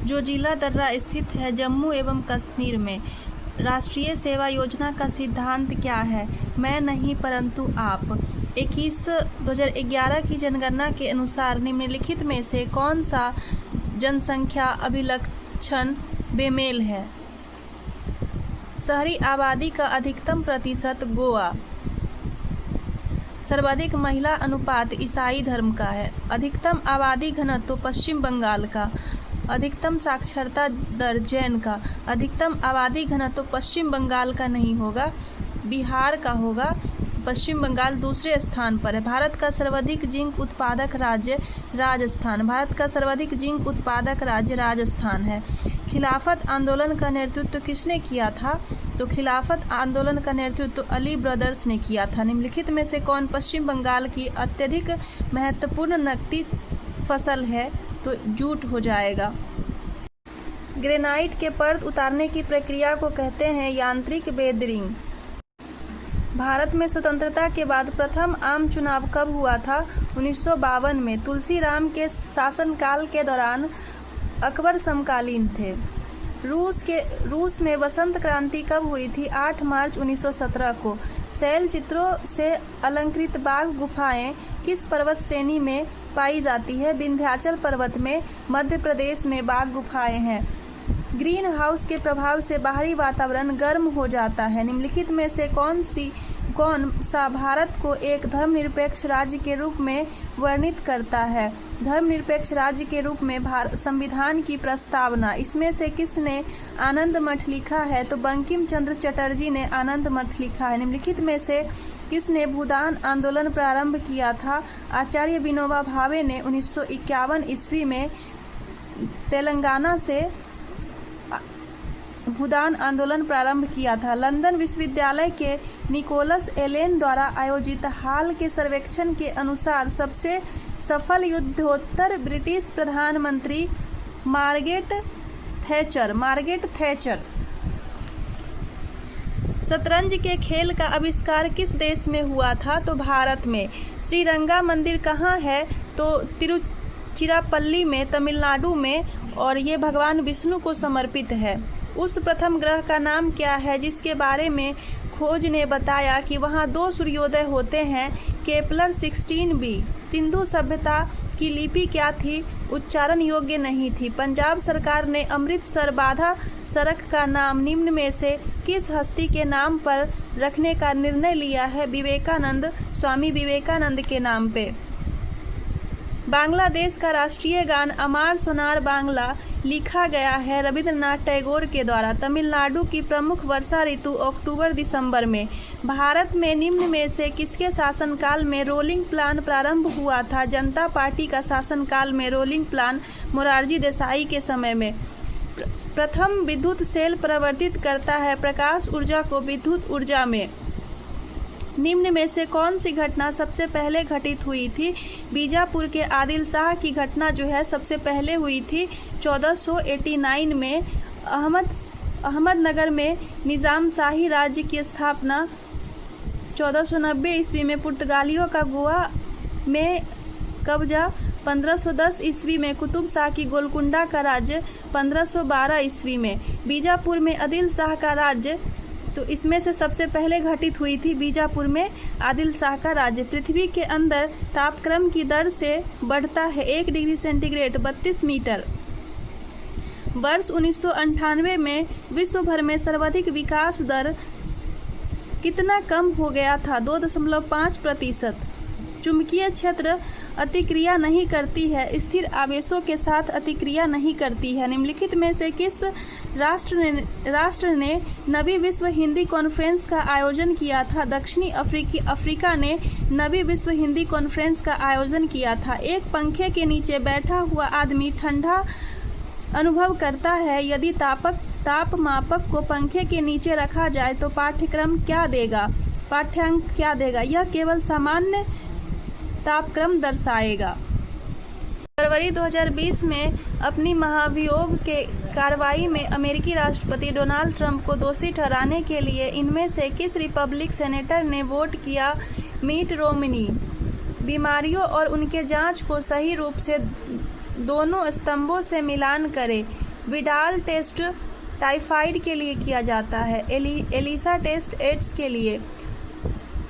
जो जिला दर्रा स्थित है जम्मू एवं कश्मीर में। राष्ट्रीय सेवा योजना का सिद्धांत क्या है? मैं नहीं परंतु आप। 2011 की जनगणना के अनुसार निम्नलिखित में से कौन सा जनसंख्या अभिलक्षण बेमेल है? शहरी आबादी का अधिकतम प्रतिशत गोवा। सर्वाधिक महिला अनुपात ईसाई धर्म का है। अधिकतम आबादी घनत्व पश्चिम बंगाल का। अधिकतम साक्षरता दर जैन का। अधिकतम आबादी घनत्व पश्चिम बंगाल का नहीं होगा, बिहार का होगा। पश्चिम बंगाल दूसरे स्थान पर है। भारत का सर्वाधिक जिंक उत्पादक राज्य राजस्थान। भारत का सर्वाधिक जिंक उत्पादक राज्य राजस्थान है। खिलाफत आंदोलन का नेतृत्व किसने किया था? तो खिलाफत आंदोलन का नेतृत्व अली ब्रदर्स ने किया था। निम्नलिखित में से कौन पश्चिम बंगाल की अत्यधिक महत्वपूर्ण नकदी फसल है? तो जूट हो जाएगा। ग्रेनाइट के परत उतारने की प्रक्रिया को कहते हैं यांत्रिक बेदरिंग। भारत में स्वतंत्रता के बाद प्रथम आम चुनाव कब हुआ था? 1952 में। तुलसीराम के शासनकाल के दौरान अकबर समकालीन थे। रूस में वसंत क्रांति कब हुई थी? 8 मार्च 1917 को। शैल चित्रों से अलंकृत बाघ गुफाएं किस पर्वत श्रेणी में पाई जाती है? विंध्याचल पर्वत में। मध्य प्रदेश में बाघ गुफाएं हैं। ग्रीन हाउस के प्रभाव से बाहरी वातावरण गर्म हो जाता है। निम्नलिखित में से कौन सा भारत को एक धर्मनिरपेक्ष राज्य के रूप में वर्णित करता है? धर्मनिरपेक्ष राज्य के रूप में संविधान की प्रस्तावना। इसमें से किसने आनंद मठ लिखा है? तो बंकिम चंद्र चटर्जी ने आनंद मठ लिखा है। निम्नलिखित में से किसने भूदान आंदोलन प्रारंभ किया था? आचार्य विनोबा भावे ने 1951 ईस्वी में तेलंगाना से भूदान आंदोलन प्रारंभ किया था। लंदन विश्वविद्यालय के निकोलस एलेन द्वारा आयोजित हाल के सर्वेक्षण के अनुसार सबसे सफल युद्धोत्तर ब्रिटिश प्रधानमंत्री मार्गरेट थैचर। शतरंज के खेल का आविष्कार किस देश में हुआ था? तो भारत में। श्रीरंगा मंदिर कहाँ है? तो तिरुचिरापल्ली में, तमिलनाडु में, और ये भगवान विष्णु को समर्पित है। उस प्रथम ग्रह का नाम क्या है जिसके बारे में खोज ने बताया कि वहां 2 सूर्योदय होते हैं? Kepler 16b। सिंधु सभ्यता की लिपि क्या थी? उच्चारण योग्य नहीं थी। पंजाब सरकार ने अमृतसर बाधा सड़क का नाम निम्न में से किस हस्ती के नाम पर रखने का निर्णय लिया है? विवेकानंद, स्वामी विवेकानंद के नाम पे। बांग्लादेश का राष्ट्रीय गान अमार सोनार बांग्ला लिखा गया है रविंद्रनाथ टैगोर के द्वारा। तमिलनाडु की प्रमुख वर्षा ऋतु अक्टूबर-दिसंबर में। भारत में निम्न में से किसके शासनकाल में रोलिंग प्लान प्रारंभ हुआ था? जनता पार्टी का शासनकाल में रोलिंग प्लान मोरारजी देसाई के समय में। प्रथम विद्युत सेल परिवर्तित करता है प्रकाश ऊर्जा को विद्युत ऊर्जा में। निम्न में से कौन सी घटना सबसे पहले घटित हुई थी? बीजापुर के आदिल शाह की घटना जो है सबसे पहले हुई थी 1489 में। अहमदनगर में निजाम शाही राज्य की स्थापना 1490 ईस्वी में। पुर्तगालियों का गोवा में कब्जा 1510 ईस्वी में। कुतुब शाह की गोलकुंडा का राज्य 1512 ईस्वी में। बीजापुर में आदिल शाह का राज्य, तो इसमें से सबसे पहले घटित हुई थी बीजापुर में आदिल शाह का राज्य। पृथ्वी के अंदर तापक्रम की दर से बढ़ता है 1 डिग्री सेंटीग्रेड 32 मीटर। वर्ष 1998 में विश्व भर में सर्वाधिक विकास दर कितना कम हो गया था? 2.5%। चुंबकीय क्षेत्र अतिक्रिया नहीं करती है, स्थिर आवेशों के साथ अतिक्रिया नहीं करती है। निम्नलिखित में से किस राष्ट्र ने नवी विश्व हिंदी कॉन्फ्रेंस का आयोजन किया था? दक्षिणी अफ्रीका ने नवी विश्व हिंदी कॉन्फ्रेंस का आयोजन किया था। एक पंखे के नीचे बैठा हुआ आदमी ठंडा अनुभव करता है। यदि तापमापक को पंखे के नीचे रखा जाए तो पाठ्यांक क्या देगा? यह केवल सामान्य तापक्रम दर्शाएगा। फरवरी 2020 में अपनी महाभियोग के कार्रवाई में अमेरिकी राष्ट्रपति डोनाल्ड ट्रंप को दोषी ठहराने के लिए इनमें से किस रिपब्लिक सेनेटर ने वोट किया? मिट रोमनी। बीमारियों और उनके जांच को सही रूप से दोनों स्तंभों से मिलान करें। विडाल टेस्ट टाइफाइड के लिए किया जाता है, एलिसा टेस्ट एड्स के लिए,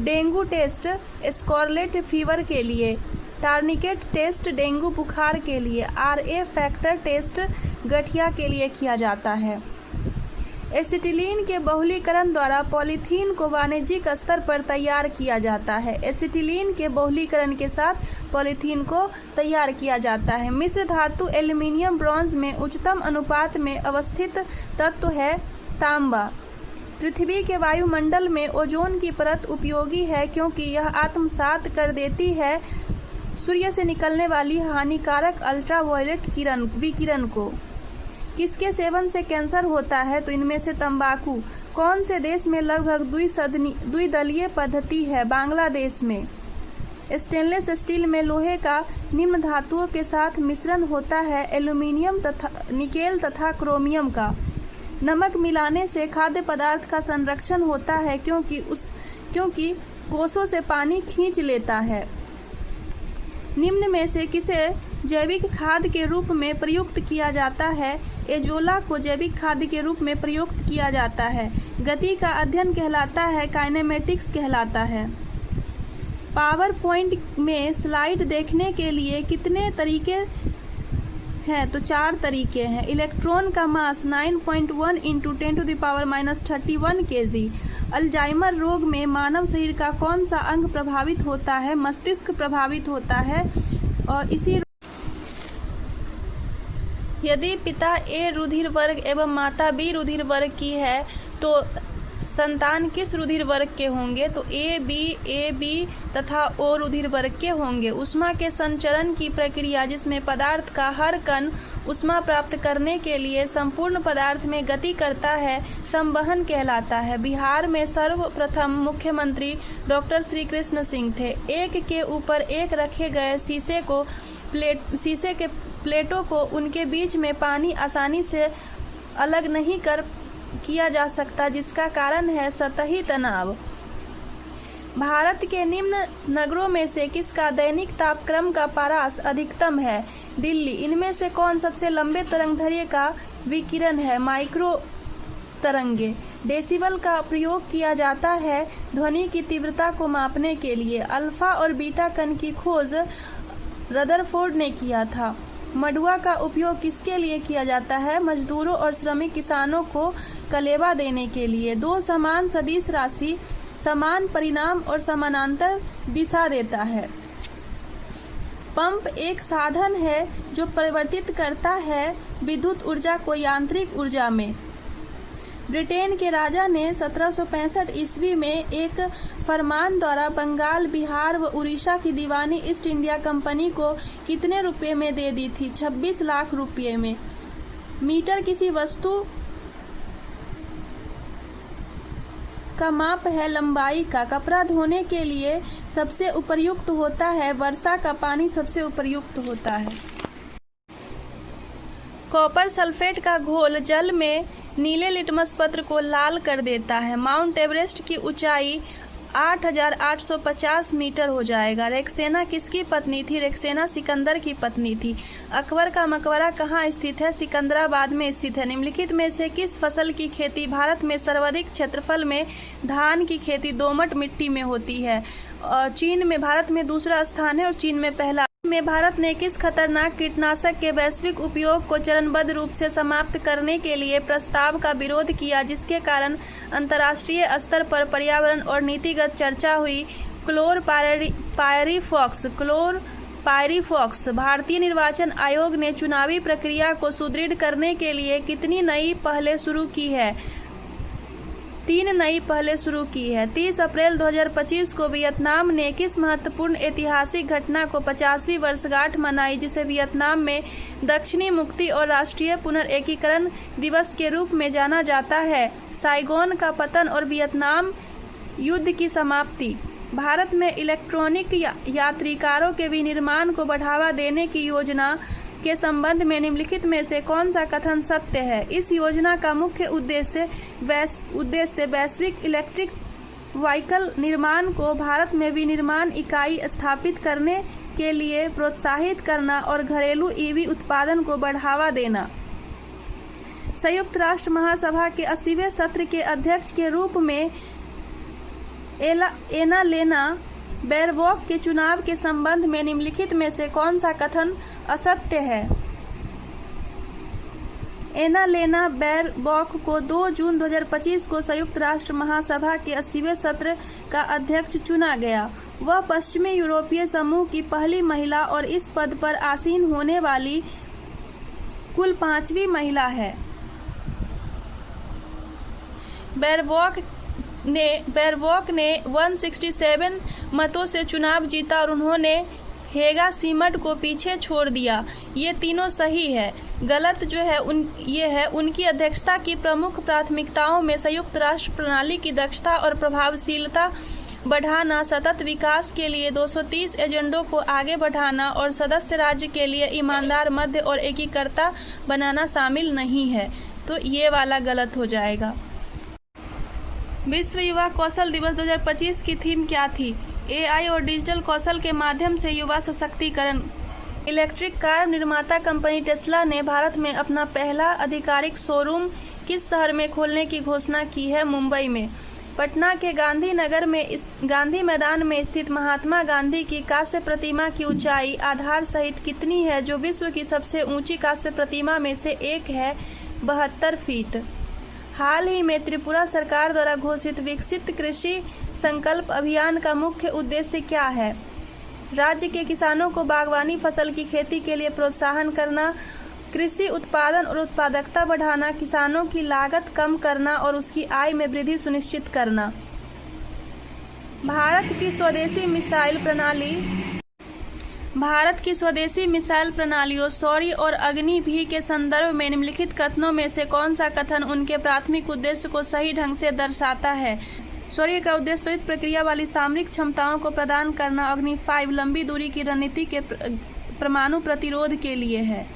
डेंगू टेस्ट स्कारलेट फीवर के लिए, टार्निकेट टेस्ट डेंगू बुखार के लिए, आरए फैक्टर टेस्ट गठिया के लिए किया जाता है। एसिटिलीन के बहुलीकरण द्वारा पॉलीथीन को वाणिज्यिक स्तर पर तैयार किया जाता है। एसिटिलीन के बहुलीकरण के साथ पॉलीथीन को तैयार किया जाता है। मिश्र धातु एल्यूमीनियम ब्रॉन्ज में उच्चतम अनुपात में अवस्थित तत्व है तांबा। पृथ्वी के वायुमंडल में ओजोन की परत उपयोगी है क्योंकि यह आत्मसात कर देती है सूर्य से निकलने वाली हानिकारक अल्ट्रावायलेट विकिरण को। किसके सेवन से कैंसर होता है? तो इनमें से तंबाकू। कौन से देश में लगभग द्विदलीय पद्धति है? बांग्लादेश में। स्टेनलेस स्टील में लोहे का निम्न धातुओं के साथ मिश्रण होता है, एल्यूमीनियम तथा निकेल तथा क्रोमियम का। नमक मिलाने से खाद्य पदार्थ का संरक्षण होता है क्योंकि कोषों से पानी खींच लेता है। निम्न में से किसे जैविक खाद के रूप में प्रयुक्त किया जाता है? एजोला को जैविक खाद के रूप में प्रयुक्त किया जाता है। गति का अध्ययन कहलाता है, काइनेमेटिक्स कहलाता है। पावर पॉइंट में स्लाइड देखने के लिए कितने तरीके हैं? तो 4 तरीके हैं। इलेक्ट्रॉन का मास 9.1 × 10⁻³ kg। अल्जाइमर रोग में मानव शरीर का कौन सा अंग प्रभावित होता है? मस्तिष्क प्रभावित होता है। और इसी यदि पिता ए रुधिर वर्ग एवं माता बी रुधिर वर्ग की है तो संतान किस रुधिर वर्ग के होंगे? तो ए बी तथा ओ रुधिर वर्ग के होंगे। ऊष्मा के संचरण की प्रक्रिया जिसमें पदार्थ का हर कण ऊष्मा प्राप्त करने के लिए संपूर्ण पदार्थ में गति करता है, संवहन कहलाता है। बिहार में सर्वप्रथम मुख्यमंत्री डॉक्टर श्री कृष्ण सिंह थे। एक के ऊपर एक रखे गए शीशे के प्लेटों को उनके बीच में पानी आसानी से अलग नहीं किया जा सकता, जिसका कारण है सतही तनाव। भारत के निम्न नगरों में से किसका दैनिक तापक्रम का पारास अधिकतम है? दिल्ली। इनमें से कौन सबसे लंबे तरंगदैर्घ्य का विकिरण है? माइक्रो तरंगे। डेसिबल का प्रयोग किया जाता है ध्वनि की तीव्रता को मापने के लिए। अल्फा और बीटा कण की खोज रदरफोर्ड ने किया था। मडुआ का उपयोग किसके लिए किया जाता है? मजदूरों और श्रमिक किसानों को कलेवा देने के लिए। 2 समान सदिश राशि समान परिणाम और समानांतर दिशा देता है। पंप एक साधन है जो परिवर्तित करता है विद्युत ऊर्जा को यांत्रिक ऊर्जा में। ब्रिटेन के राजा ने 1765 ईस्वी में एक फरमान द्वारा बंगाल, बिहार व उड़ीसा की दीवानी ईस्ट इंडिया कंपनी को कितने रुपए में दे दी थी? 26 लाख रुपये में। मीटर किसी वस्तु का माप है लंबाई का। कपड़ा धोने के लिए सबसे उपयुक्त होता है, वर्षा का पानी सबसे उपयुक्त होता है। कॉपर सल्फेट का घोल जल में नीले लिटमस पत्र को लाल कर देता है। माउंट एवरेस्ट की ऊंचाई 8,850 मीटर हो जाएगा। रेक्सेना किसकी पत्नी थी? रेक्सेना सिकंदर की पत्नी थी। अकबर का मकबरा कहाँ स्थित है? सिकंदराबाद में स्थित है। निम्नलिखित में से किस फसल की खेती भारत में सर्वाधिक क्षेत्रफल में धान की खेती दोमट मिट्टी में होती है? चीन में भारत में दूसरा स्थान है और चीन में पहला। भारत ने किस खतरनाक कीटनाशक के वैश्विक उपयोग को चरणबद्ध रूप से समाप्त करने के लिए प्रस्ताव का विरोध किया, जिसके कारण अंतर्राष्ट्रीय स्तर पर पर्यावरण और नीतिगत चर्चा हुई? क्लोरपायरीफॉक्स। भारतीय निर्वाचन आयोग ने चुनावी प्रक्रिया को सुदृढ़ करने के लिए कितनी नई पहलें शुरू की है? 3 नई पहलें शुरू की है। 30 अप्रैल 2025 को वियतनाम ने किस महत्वपूर्ण ऐतिहासिक घटना को 50वीं वर्षगांठ मनाई, जिसे वियतनाम में दक्षिणी मुक्ति और राष्ट्रीय पुनर्एकीकरण दिवस के रूप में जाना जाता है? साइगोन का पतन और वियतनाम युद्ध की समाप्ति। भारत में इलेक्ट्रॉनिक यात्रीकारों के विनिर्माण को बढ़ावा देने की योजना के संबंध में निम्नलिखित में से कौन सा कथन सत्य है? इस योजना का मुख्य उद्देश्य वैश्विक इलेक्ट्रिक व्हीकल निर्माण को भारत में विनिर्माण इकाई स्थापित करने के लिए प्रोत्साहित करना और घरेलू ईवी उत्पादन को बढ़ावा देना। संयुक्त राष्ट्र महासभा के 80वें सत्र के अध्यक्ष के रूप में एनालेना बैरबॉक के चुनाव के संबंध में निम्नलिखित में से कौन सा कथन असत्य है? एनालेना बैरबॉक को 2 जून 2025 को संयुक्त राष्ट्र महासभा के 80वें सत्र का अध्यक्ष चुना गया। वह पश्चिमी यूरोपीय समूह की पहली महिला और इस पद पर आसीन होने वाली कुल 5वीं महिला है। बैरबॉक ने 167 मतों से चुनाव जीता और उन्होंने हेगा सिमट को पीछे छोड़ दिया। ये तीनों सही है। गलत जो है ये है उनकी अध्यक्षता की प्रमुख प्राथमिकताओं में संयुक्त राष्ट्र प्रणाली की दक्षता और प्रभावशीलता बढ़ाना, सतत विकास के लिए 230 एजेंडों को आगे बढ़ाना और सदस्य राज्य के लिए ईमानदार, मध्य और एकीकर्ता बनाना शामिल नहीं है। तो ये वाला गलत हो जाएगा। विश्व युवा कौशल दिवस 2025 की थीम क्या थी? AI और डिजिटल कौशल के माध्यम से युवा सशक्तिकरण। इलेक्ट्रिक कार निर्माता कंपनी टेस्ला ने भारत में अपना पहला आधिकारिक शोरूम किस शहर में खोलने की घोषणा की है? मुंबई में। पटना के गांधी नगर में गांधी मैदान में स्थित महात्मा गांधी की कांस्य प्रतिमा की ऊंचाई आधार सहित कितनी है, जो विश्व की सबसे ऊंची कांस्य प्रतिमा में से एक है? 72 फीट। हाल ही में त्रिपुरा सरकार द्वारा घोषित विकसित कृषि संकल्प अभियान का मुख्य उद्देश्य क्या है? राज्य के किसानों को बागवानी फसल की खेती के लिए प्रोत्साहन करना, कृषि उत्पादन और उत्पादकता बढ़ाना, किसानों की लागत कम करना और उसकी आय में वृद्धि सुनिश्चित करना। भारत की स्वदेशी मिसाइल प्रणालियों शौर्य और अग्नि भी के संदर्भ में निम्नलिखित कथनों में से कौन सा कथन उनके प्राथमिक उद्देश्य को सही ढंग से दर्शाता है? शौर्य का उद्देश्य त्वरित प्रक्रिया वाली सामरिक क्षमताओं को प्रदान करना, अग्नि 5 लंबी दूरी की रणनीति के परमाणु प्रतिरोध के लिए है।